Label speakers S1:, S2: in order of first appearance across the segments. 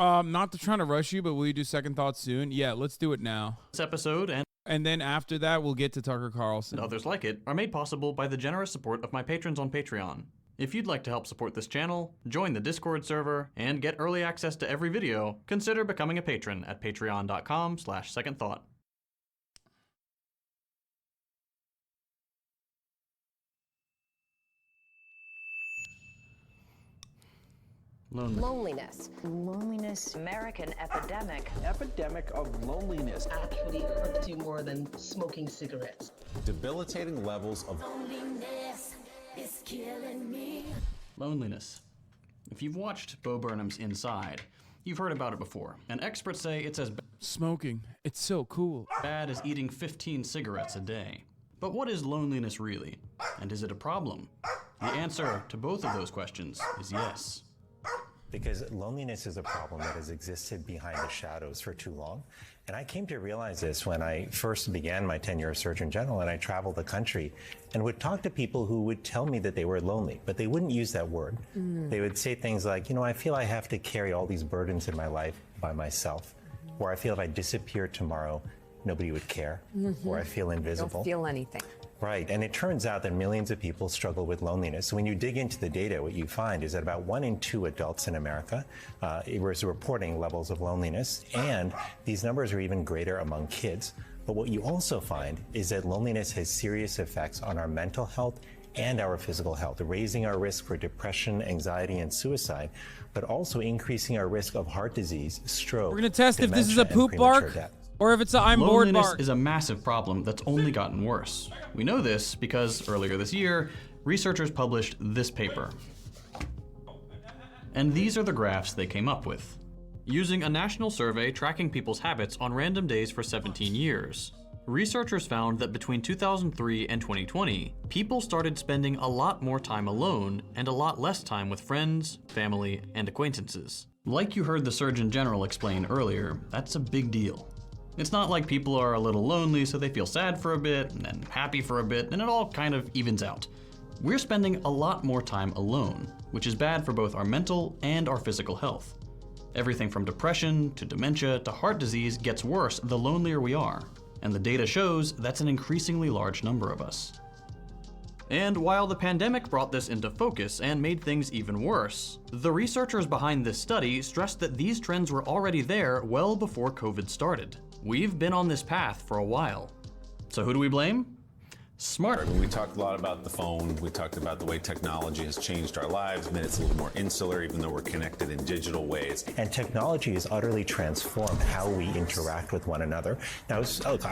S1: Not to try to rush you, but will you do second thoughts soon? Yeah, let's do it now.
S2: This episode
S1: and then after that, we'll get to Tucker Carlson.
S2: And others like it are made possible by the generous support of my patrons on Patreon. If you'd like to help support this channel, join the Discord server, and get early access to every video, consider becoming a patron at patreon.com/secondthought.
S3: Loneliness.
S4: American epidemic.
S5: Epidemic of loneliness.
S6: Actually hurts you more than smoking cigarettes.
S5: Debilitating levels of
S7: loneliness is killing me.
S2: Loneliness. If you've watched Bo Burnham's Inside, you've heard about it before, and experts say it's as
S1: smoking. It's so cool.
S2: Bad as eating 15 cigarettes a day. But what is loneliness really? And is it a problem? The answer to both of those questions is yes.
S8: Because loneliness is a problem that has existed behind the shadows for too long. And I came to realize this when I first began my tenure as Surgeon General, and I traveled the country and would talk to people who would tell me that they were lonely, but they wouldn't use that word. They would say things like, you know, I feel I have to carry all these burdens in my life by myself, or I feel if I disappear tomorrow, nobody would care, or I feel invisible.
S3: Don't feel anything.
S8: Right, and it turns out that millions of people struggle with loneliness. So when you dig into the data, what you find is that about 1 in 2 adults in America is reporting levels of loneliness, and these numbers are even greater among kids. But what you also find is that loneliness has serious effects on our mental health and our physical health, raising our risk for depression, anxiety, and suicide, but also increasing our risk of heart disease, stroke,
S1: We're gonna test if this is a
S8: dementia,
S1: poop
S8: and premature
S1: bark.
S8: death.
S1: Or if it's a I'm bored
S2: Loneliness
S1: bark.
S2: is a massive problem that's only gotten worse. We know this because earlier this year, researchers published this paper. And these are the graphs they came up with. Using a national survey tracking people's habits on random days for 17 years, researchers found that between 2003 and 2020, people started spending a lot more time alone and a lot less time with friends, family, and acquaintances. Like you heard the Surgeon General explain earlier, that's a big deal. It's not like people are a little lonely so they feel sad for a bit and then happy for a bit and it all kind of evens out. We're spending a lot more time alone, which is bad for both our mental and our physical health. Everything from depression to dementia to heart disease gets worse the lonelier we are, and the data shows that's an increasingly large number of us. And while the pandemic brought this into focus and made things even worse, the researchers behind this study stressed that these trends were already there well before COVID started. We've been on this path for a while. So who do we blame? Smart.
S9: We talked a lot about the phone. We talked about the way technology has changed our lives, made us a little more insular, even though we're connected in digital ways.
S8: And technology has utterly transformed how we interact with one another. Now, look,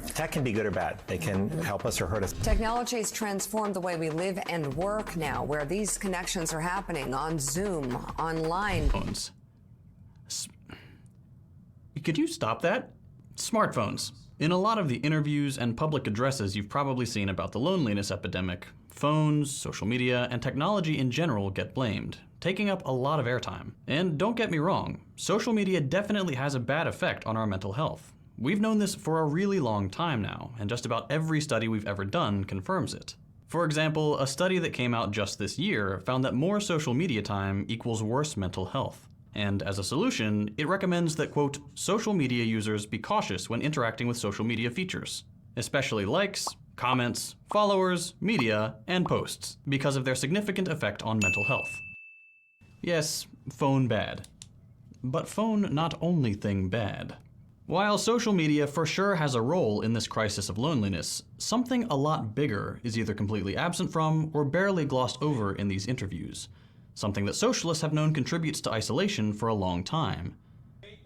S8: tech can be good or bad. It can help us or hurt us.
S3: Technology has transformed the way we live and work now, where these connections are happening on Zoom, online.
S2: Phones. Could you stop that? Smartphones. In a lot of the interviews and public addresses you've probably seen about the loneliness epidemic, phones, social media, and technology in general get blamed, taking up a lot of airtime. And don't get me wrong, social media definitely has a bad effect on our mental health. We've known this for a really long time now, and just about every study we've ever done confirms it. For example, a study that came out just this year found that more social media time equals worse mental health. And as a solution, it recommends that, quote, social media users be cautious when interacting with social media features, especially likes, comments, followers, media, and posts, because of their significant effect on mental health. Yes, phone bad. But phone not only thing bad. While social media for sure has a role in this crisis of loneliness, something a lot bigger is either completely absent from or barely glossed over in these interviews. Something that socialists have known contributes to isolation for a long time.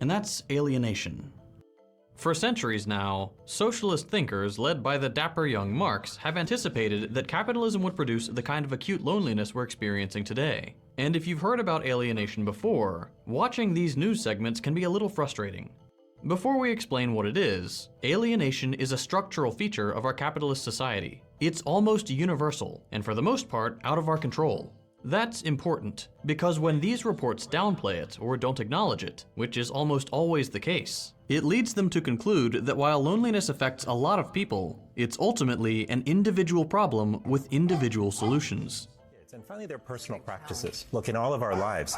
S2: And that's alienation. For centuries now, socialist thinkers led by the dapper young Marx have anticipated that capitalism would produce the kind of acute loneliness we're experiencing today. And if you've heard about alienation before, watching these news segments can be a little frustrating. Before we explain what it is, alienation is a structural feature of our capitalist society. It's almost universal, and for the most part, out of our control. That's important, because when these reports downplay it or don't acknowledge it, which is almost always the case, it leads them to conclude that while loneliness affects a lot of people, it's ultimately an individual problem with individual solutions.
S8: And finally, their personal practices. Look, in all of our lives,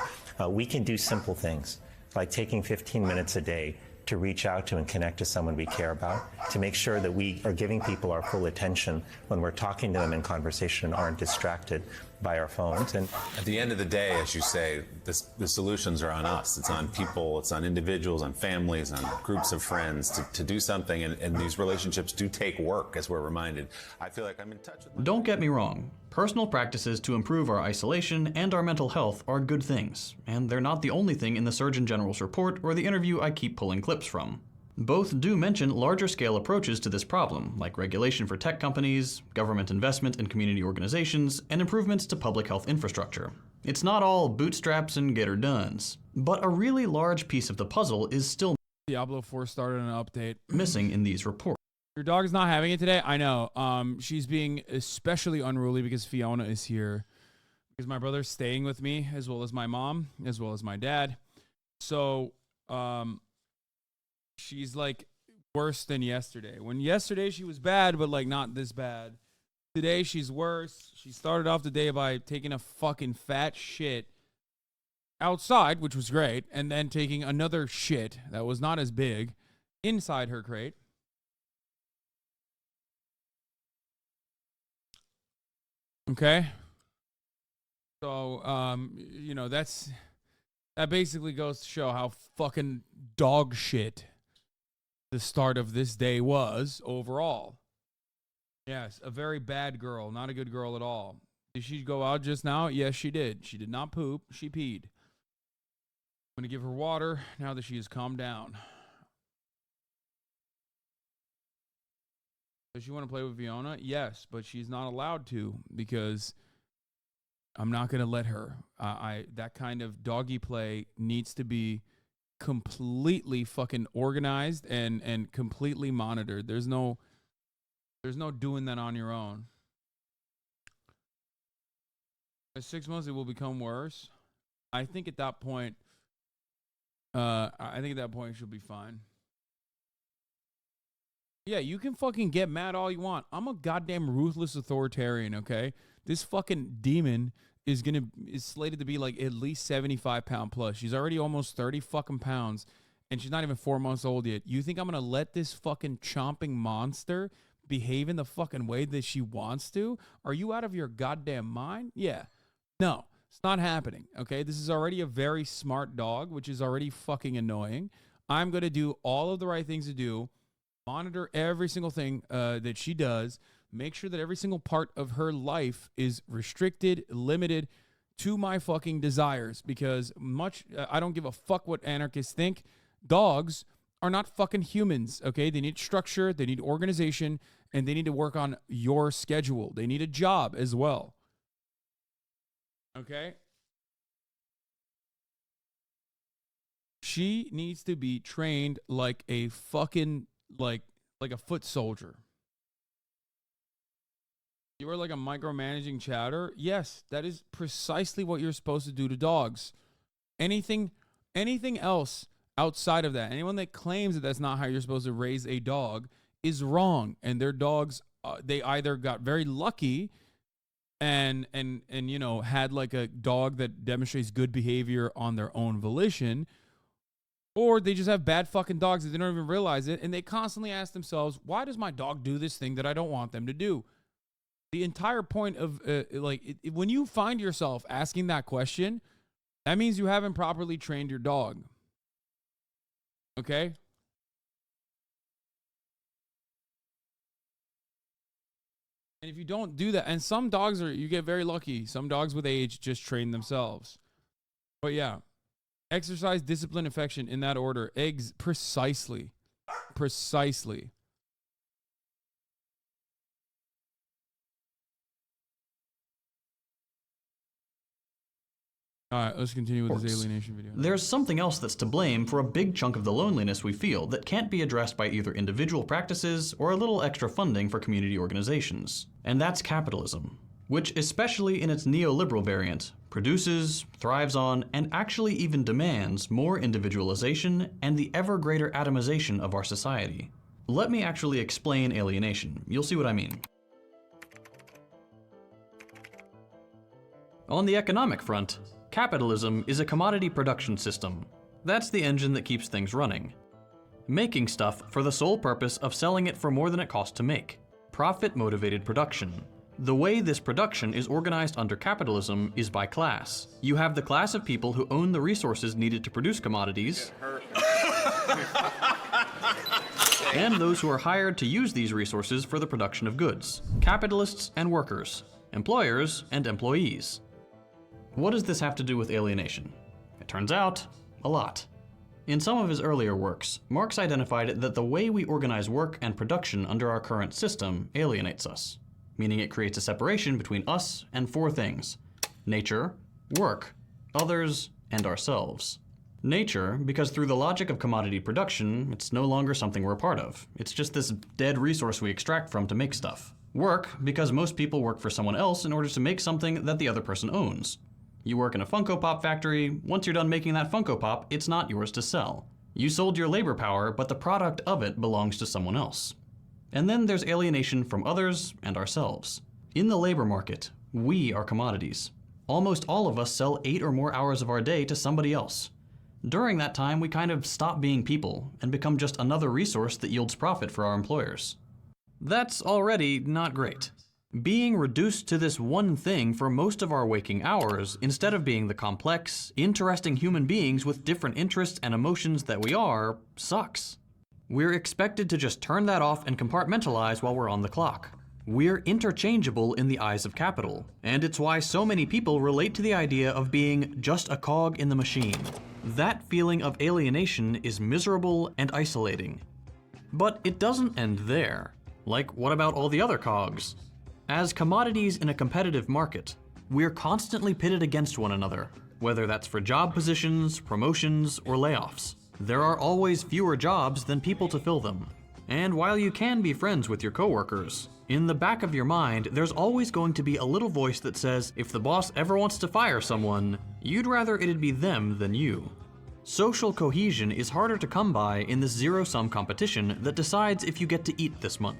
S8: we can do simple things. like taking 15 minutes a day to reach out to and connect to someone we care about, to make sure that we are giving people our full attention when we're talking to them in conversation and aren't distracted by our phones. And
S9: at the end of the day, as you say, the solutions are on us. It's on people, it's on individuals, on families, on groups of friends to do something. And these relationships do take work, as we're reminded. I feel like I'm in touch with...
S2: Don't get me wrong. Personal practices to improve our isolation and our mental health are good things, and they're not the only thing in the Surgeon General's report or the interview I keep pulling clips from. Both do mention larger-scale approaches to this problem, like regulation for tech companies, government investment in community organizations, and improvements to public health infrastructure. It's not all bootstraps and get-her-dones. But a really large piece of the puzzle is still
S1: Diablo 4 started an update.
S2: missing in these reports.
S1: Your dog is not having it today? I know. She's being especially unruly because Fiona is here. Because my brother's staying with me, as well as my mom, as well as my dad. So, she's like worse than yesterday. When yesterday she was bad, but like not this bad. Today she's worse. She started off the day by taking a fucking fat shit outside, which was great, and then taking another shit that was not as big inside her crate. Okay. So, you know, that basically goes to show how fucking dog shit the start of this day was overall. Yes, a very bad girl, not a good girl at all. Did she go out just now? Yes, she did. She did not poop. She peed. I'm going to give her water now that she has calmed down. Does she want to play with Fiona? Yes, but she's not allowed to because I'm not going to let her. That kind of doggy play needs to be completely fucking organized and completely monitored. There's no doing that on your own. At 6 months, it will become worse. I think at that point, she'll be fine. Yeah, you can fucking get mad all you want. I'm a goddamn ruthless authoritarian, okay? This fucking demon is slated to be like at least 75 pound plus. She's already almost 30 fucking pounds, and she's not even 4 months old yet. You think I'm gonna let this fucking chomping monster behave in the fucking way that she wants to? Are you out of your goddamn mind? Yeah. No, it's not happening, okay? This is already a very smart dog, which is already fucking annoying. I'm gonna do all of the right things to do. Monitor every single thing that she does. Make sure that every single part of her life is restricted, limited to my fucking desires. Because I don't give a fuck what anarchists think. Dogs are not fucking humans, okay? They need structure, they need organization, and they need to work on your schedule. They need a job as well. Okay? She needs to be trained like a fucking like a foot soldier. You are like a micromanaging chowder. Yes, that is precisely what you're supposed to do to dogs. Anything else outside of that, anyone that claims that that's not how you're supposed to raise a dog is wrong. And their dogs, they either got very lucky and you know had like a dog that demonstrates good behavior on their own volition, or they just have bad fucking dogs that they don't even realize it, and they constantly ask themselves, why does my dog do this thing that I don't want them to do? The entire point of, when you find yourself asking that question, that means you haven't properly trained your dog. Okay? And if you don't do that, and some dogs you get very lucky. Some dogs with age just train themselves. But yeah. Exercise, discipline, affection, in that order. Eggs, precisely. Precisely. All right, let's continue with this alienation video.
S2: There's something else that's to blame for a big chunk of the loneliness we feel that can't be addressed by either individual practices or a little extra funding for community organizations. And that's capitalism, which, especially in its neoliberal variant, produces, thrives on, and actually even demands more individualization and the ever greater atomization of our society. Let me actually explain alienation. You'll see what I mean. On the economic front, capitalism is a commodity production system. That's the engine that keeps things running. Making stuff for the sole purpose of selling it for more than it costs to make. Profit-motivated production. The way this production is organized under capitalism is by class. You have the class of people who own the resources needed to produce commodities, and those who are hired to use these resources for the production of goods. Capitalists and workers. Employers and employees. What does this have to do with alienation? It turns out, a lot. In some of his earlier works, Marx identified that the way we organize work and production under our current system alienates us, meaning it creates a separation between us and four things: nature, work, others, and ourselves. Nature, because through the logic of commodity production, it's no longer something we're a part of. It's just this dead resource we extract from to make stuff. Work, because most people work for someone else in order to make something that the other person owns. You work in a Funko Pop factory. Once you're done making that Funko Pop, it's not yours to sell. You sold your labor power, but the product of it belongs to someone else. And then there's alienation from others and ourselves. In the labor market, we are commodities. Almost all of us sell 8 or more hours of our day to somebody else. During that time, we kind of stop being people and become just another resource that yields profit for our employers. That's already not great. Being reduced to this one thing for most of our waking hours, instead of being the complex, interesting human beings with different interests and emotions that we are, sucks. We're expected to just turn that off and compartmentalize while we're on the clock. We're interchangeable in the eyes of capital, and it's why so many people relate to the idea of being just a cog in the machine. That feeling of alienation is miserable and isolating. But it doesn't end there. Like, what about all the other cogs? As commodities in a competitive market, we're constantly pitted against one another, whether that's for job positions, promotions, or layoffs. There are always fewer jobs than people to fill them. And while you can be friends with your coworkers, in the back of your mind, there's always going to be a little voice that says, if the boss ever wants to fire someone, you'd rather it'd be them than you. Social cohesion is harder to come by in this zero-sum competition that decides if you get to eat this month.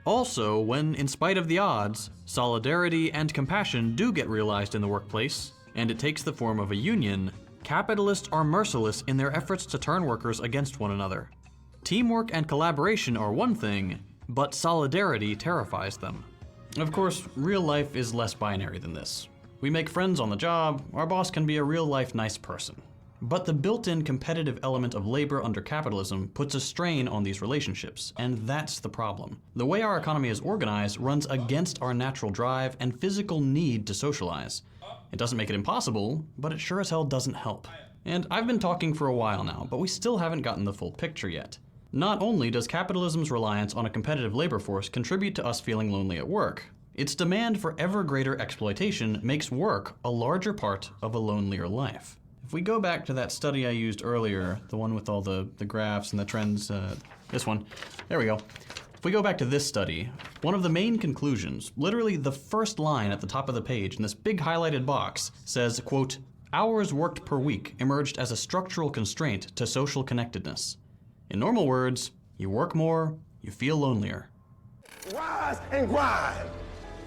S2: Also, when, in spite of the odds, solidarity and compassion do get realized in the workplace, and it takes the form of a union, capitalists are merciless in their efforts to turn workers against one another. Teamwork and collaboration are one thing, but solidarity terrifies them. Of course, real life is less binary than this. We make friends on the job, our boss can be a real-life nice person. But the built-in competitive element of labor under capitalism puts a strain on these relationships, and that's the problem. The way our economy is organized runs against our natural drive and physical need to socialize. It doesn't make it impossible, but it sure as hell doesn't help. And I've been talking for a while now, but we still haven't gotten the full picture yet. Not only does capitalism's reliance on a competitive labor force contribute to us feeling lonely at work, its demand for ever greater exploitation makes work a larger part of a lonelier life. If we go back to that study I used earlier, the one with all the graphs and the trends, this one, there we go. If we go back to this study, one of the main conclusions, literally the first line at the top of the page in this big highlighted box, says, quote, "Hours worked per week emerged as a structural constraint to social connectedness." In normal words, you work more, you feel lonelier.
S10: Rise and grind.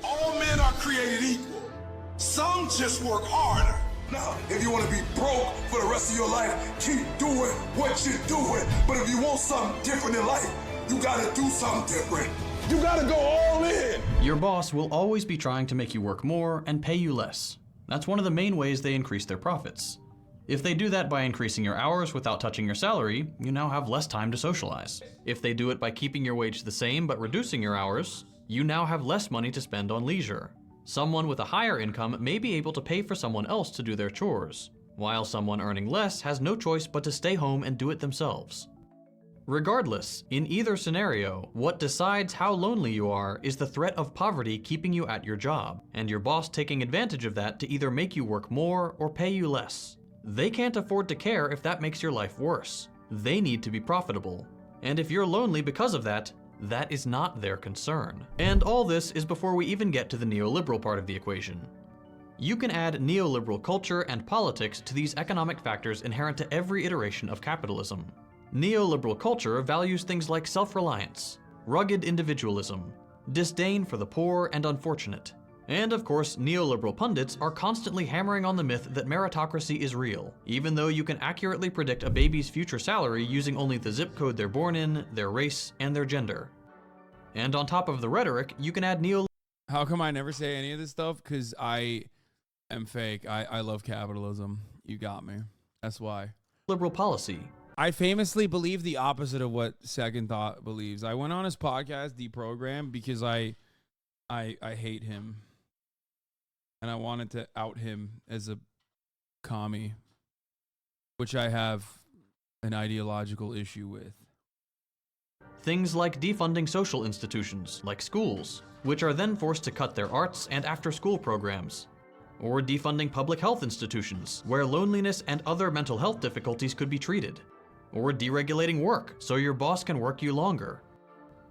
S10: All men are created equal. Some just work harder. Now, if you want to be broke for the rest of your life, keep doing what you're doing. But if you want something different in life, you gotta do something different. You gotta go all in.
S2: Your boss will always be trying to make you work more and pay you less. That's one of the main ways they increase their profits. If they do that by increasing your hours without touching your salary, you now have less time to socialize. If they do it by keeping your wage the same but reducing your hours, you now have less money to spend on leisure. Someone with a higher income may be able to pay for someone else to do their chores, while someone earning less has no choice but to stay home and do it themselves. Regardless, in either scenario, what decides how lonely you are is the threat of poverty keeping you at your job, and your boss taking advantage of that to either make you work more or pay you less. They can't afford to care if that makes your life worse. They need to be profitable. And if you're lonely because of that, that is not their concern. And all this is before we even get to the neoliberal part of the equation. You can add neoliberal culture and politics to these economic factors inherent to every iteration of capitalism. Neoliberal culture values things like self-reliance, rugged individualism, disdain for the poor and unfortunate, And of course, neoliberal pundits are constantly hammering on the myth that meritocracy is real, even though you can accurately predict a baby's future salary using only the zip code they're born in, their race, and their gender. And on top of the rhetoric, you can add
S1: How come I never say any of this stuff? Because I am fake. I love capitalism. You got me. That's why.
S2: Liberal policy.
S1: I famously believe the opposite of what Second Thought believes. I went on his podcast, Deprogram, because I hate him. And I wanted to out him as a commie, which I have an ideological issue with.
S2: Things like defunding social institutions, like schools, which are then forced to cut their arts and after-school programs. Or defunding public health institutions, where loneliness and other mental health difficulties could be treated. Or deregulating work, so your boss can work you longer.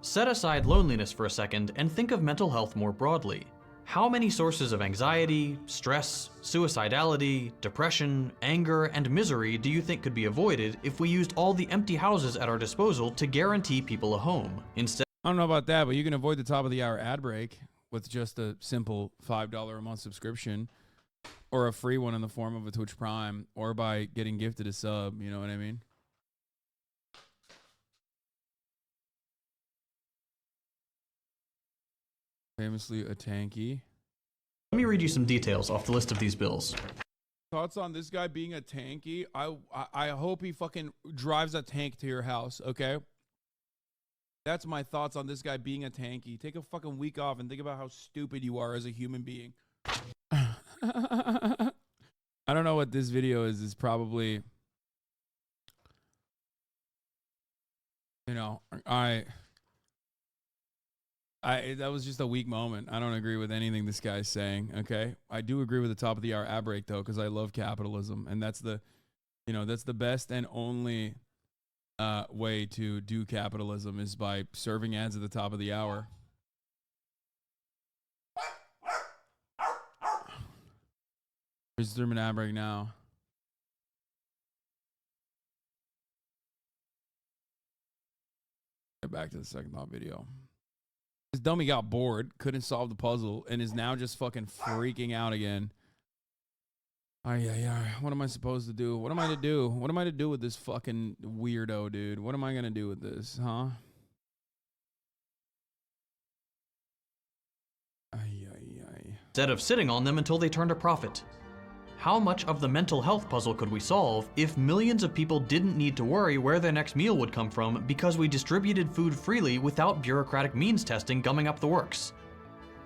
S2: Set aside loneliness for a second and think of mental health more broadly. How many sources of anxiety, stress, suicidality, depression, anger, and misery do you think could be avoided if we used all the empty houses at our disposal to guarantee people a home? Instead,
S1: I don't know about that, but you can avoid the top of the hour ad break with just a simple $5 a month subscription, or a free one in the form of a Twitch Prime, or by getting gifted a sub, you know what I mean? Famously a tanky.
S2: let me read you some details off the list of these bills.
S1: Thoughts on this guy being a tanky? I hope he fucking drives a tank to your house, okay? That's my thoughts on this guy being a tanky. Take a fucking week off and think about how stupid you are as a human being. I don't know what this video is. It's probably, you know, that was just a weak moment. I don't agree with anything this guy's saying, okay? I do agree with the top of the hour ad break, though, because I love capitalism. And that's the, you know, that's the best and only way to do capitalism is by serving ads at the top of the hour. Here's the ad break now. Get back to the Second Thought video. This dummy got bored, couldn't solve the puzzle, and is now just fucking freaking out again. What am I supposed to do? What am I to do? What am I to do with this fucking weirdo, dude? What am I gonna do with this, huh?
S2: Instead of sitting on them until they turned a profit. How much of the mental health puzzle could we solve if millions of people didn't need to worry where their next meal would come from because we distributed food freely without bureaucratic means testing gumming up the works?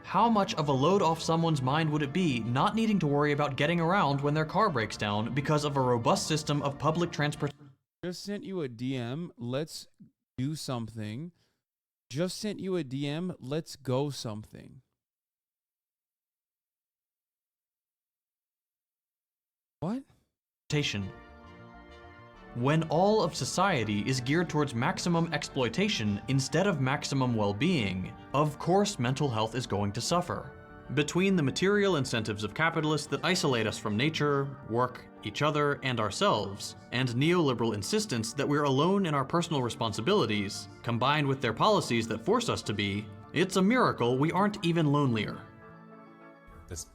S2: How much of a load off someone's mind would it be not needing to worry about getting around when their car breaks down because of a robust system of public transport?
S1: Just sent you a DM. Let's do something. Just sent you a DM. Let's go something. What?
S2: When all of society is geared towards maximum exploitation instead of maximum well-being, of course mental health is going to suffer. Between the material incentives of capitalists that isolate us from nature, work, each other, and ourselves, and neoliberal insistence that we're alone in our personal responsibilities, combined with their policies that force us to be, it's a miracle we aren't even lonelier.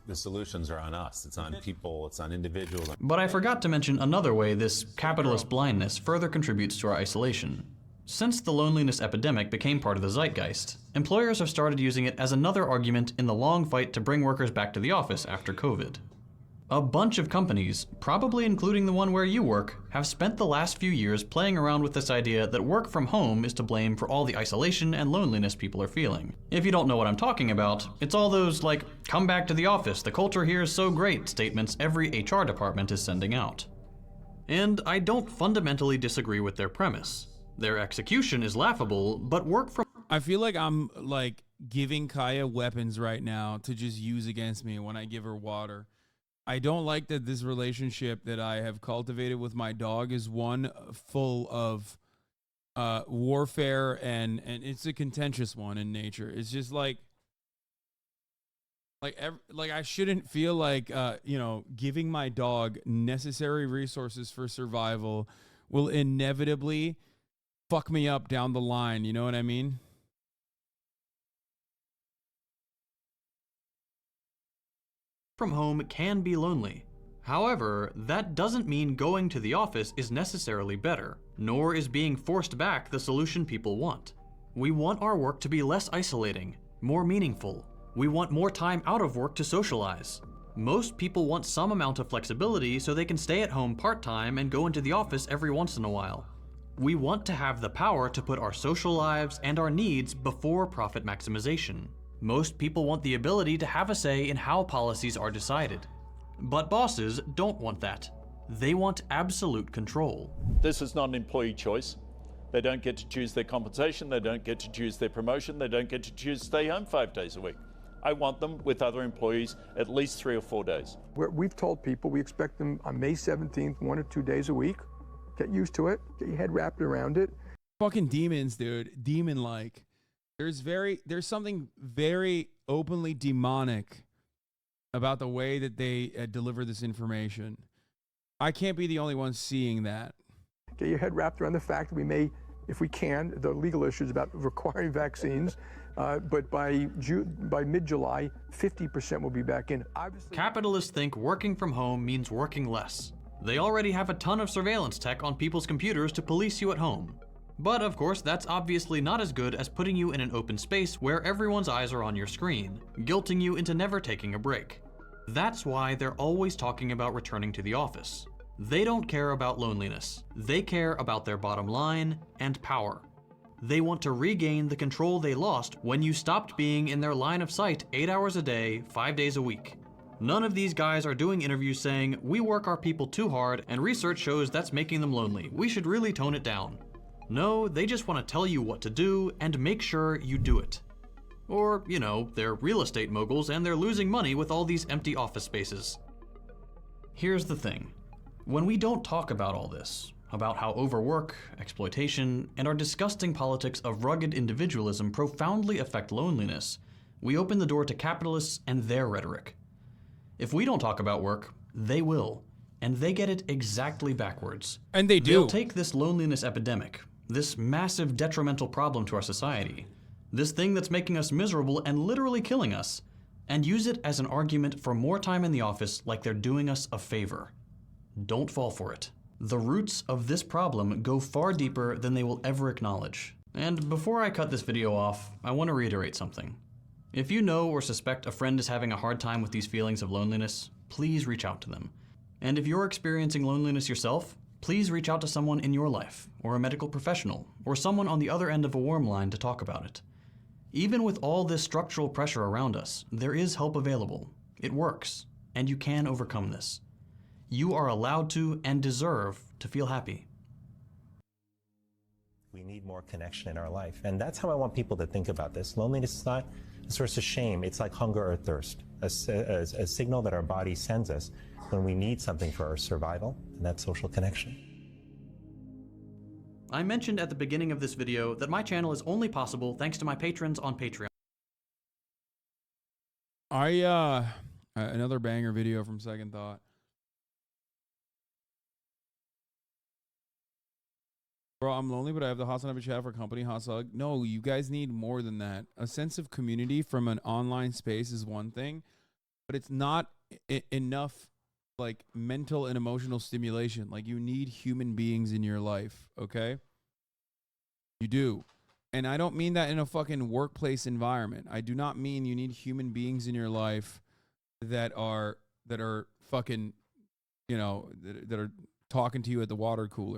S9: The solutions are on us. It's on people. It's on individuals.
S2: But I forgot to mention another way this capitalist blindness further contributes to our isolation. Since the loneliness epidemic became part of the zeitgeist, employers have started using it as another argument in the long fight to bring workers back to the office after COVID. A bunch of companies, probably including the one where you work, have spent the last few years playing around with this idea that work from home is to blame for all the isolation and loneliness people are feeling. If you don't know what I'm talking about, it's all those like, come back to the office, the culture here is so great statements every HR department is sending out. And I don't fundamentally disagree with their premise. Their execution is laughable, but work from...
S1: I feel like I'm like giving Kaya weapons right now to just use against me when I give her water. I don't like that this relationship that I have cultivated with my dog is one full of warfare and it's a contentious one in nature. It's just like I shouldn't feel like giving my dog necessary resources for survival will inevitably fuck me up down the line. You know what I mean?
S2: From home can be lonely. However, that doesn't mean going to the office is necessarily better, nor is being forced back the solution people want. We want our work to be less isolating, more meaningful. We want more time out of work to socialize. Most people want some amount of flexibility so they can stay at home part-time and go into the office every once in a while. We want to have the power to put our social lives and our needs before profit maximization. Most people want the ability to have a say in how policies are decided. But bosses don't want that. They want absolute control.
S11: This is not an employee choice. They don't get to choose their compensation, they don't get to choose their promotion, they don't get to choose to stay home 5 days a week. I want them with other employees at least 3 or 4 days.
S12: We've told people we expect them on May 17th, 1 or 2 days a week. Get used to it, get your head wrapped around it.
S1: Fucking demons, dude. Demon-like. There's something very openly demonic about the way that they deliver this information. I can't be the only one seeing that.
S12: Get your head wrapped around the fact that we may, if we can, the legal issues about requiring vaccines, but by mid-July, 50% will be back in. Obviously,
S2: capitalists think working from home means working less. They already have a ton of surveillance tech on people's computers to police you at home. But of course, that's obviously not as good as putting you in an open space where everyone's eyes are on your screen, guilting you into never taking a break. That's why they're always talking about returning to the office. They don't care about loneliness. They care about their bottom line and power. They want to regain the control they lost when you stopped being in their line of sight 8 hours a day, 5 days a week. None of these guys are doing interviews saying, we work our people too hard and research shows that's making them lonely. We should really tone it down. No, they just want to tell you what to do and make sure you do it. Or, you know, they're real estate moguls and they're losing money with all these empty office spaces. Here's the thing. When we don't talk about all this, about how overwork, exploitation, and our disgusting politics of rugged individualism profoundly affect loneliness, we open the door to capitalists and their rhetoric. If we don't talk about work, they will, and they get it exactly backwards.
S1: And they do.
S2: They'll take this loneliness epidemic, this massive detrimental problem to our society, this thing that's making us miserable and literally killing us, and use it as an argument for more time in the office like they're doing us a favor. Don't fall for it. The roots of this problem go far deeper than they will ever acknowledge. And before I cut this video off, I want to reiterate something. If you know or suspect a friend is having a hard time with these feelings of loneliness, please reach out to them. And if you're experiencing loneliness yourself, please reach out to someone in your life, or a medical professional, or someone on the other end of a warm line to talk about it. Even with all this structural pressure around us, there is help available. It works, and you can overcome this. You are allowed to and deserve to feel happy.
S8: We need more connection in our life, and that's how I want people to think about this. Loneliness is not a source of shame. It's like hunger or thirst, a signal that our body sends us when we need something for our survival, and that's social connection.
S2: I mentioned at the beginning of this video that my channel is only possible thanks to my patrons on Patreon.
S1: Another banger video from Second Thought. Bro, I'm lonely, but I have the Hasanabi chat for company. Hasug. No, you guys need more than that. A sense of community from an online space is one thing, but it's not enough like mental and emotional stimulation. Like, you need human beings in your life, okay? You do. And I don't mean that in a fucking workplace environment. I do not mean you need human beings in your life that are fucking, you know, that are talking to you at the water cooler.